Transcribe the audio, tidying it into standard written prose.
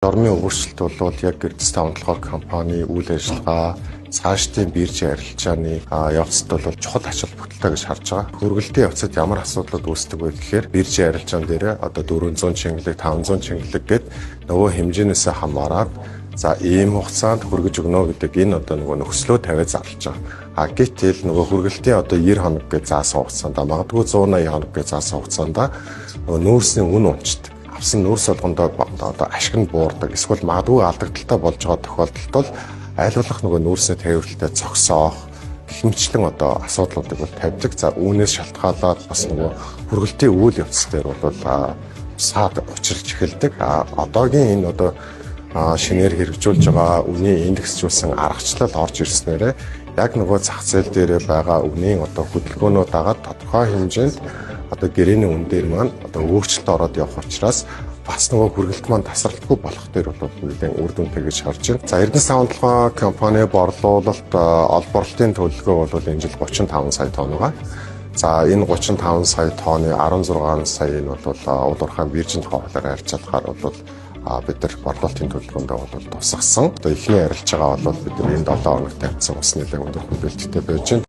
Орны өөрчлөлт бол яг гэрдсэн онцлогоор компани үйл ажиллагаа цаашдын биржийн арилжааны явцад бол чухал ач холбогдолтой гэж харж байгаа. Хөргөлтийн явцад ямар асуудлууд үүсдэг вэ гэхээр биржийн арилжаан дээр одоо 400 чингэлэг, 500 чингэлэг гэд нөгөө хэмжээнээсээ хамаарат за ийм хугацаанд хүргэж өгнө гэдэг энэ одоо нөгөө нөхцлөө тавиад зарлж байгаа. Гэтэл нөгөө хөргөлтийн одоо 90 хоног гэж заасан хугацаанд магадгүй 180 хоног гэж заасан хугацаанд нөгөө нүүрсний үн унцдаг. Авсан нүүрс болгондоо одоо ашиг нь буурдаг. Эсвэл магадгүй алдагдaltaй болж байгаа тохиолдолд бол аль болох нөгөө нүүрсний тээвэрлэлтэй зогсоох гихмичлэн одоо асуудлуудыг бол тавьдаг. За үүнээс шалтгаалаад бас нөгөө хөргөлтийн үйл явц дээр бол саад учралж эхэлдэг. Одоогийн энэ одоо шинээр хэрэгжүүлж байгаа үнийн индексжүүлсэн аргачлал орж ирснээрээ яг нөгөө зах зээл дээр байгаа үнийн одоо хөдөлгөөнөө дагаад тодорхой хэмжээнд одоо гэрээний үн дээр маань одоо өөрчлөлт ороод явах учраас бас нөгөө хөргөлт маань тасралтгүй болох дээр бол нэлээд үр дүнтэй гэж харж байна. За Эрдэнэ савн толгой компани борлуулалт олборлолтын төлөлгөө бол энэ жил 35 сая тонн байгаа. За энэ 35 сая тонны 16 сая нь бол уул уурхайн биржийн хавлаар арилж чадхаар бол бид нар борлуулалтын төлөвлөгөөндөө бол тусгасан. Одоо эхний арилж байгаа бол бид нар энэ 7 хоногт тавьсан бас нэлээд өндөр хөлбөлттэй байж байна.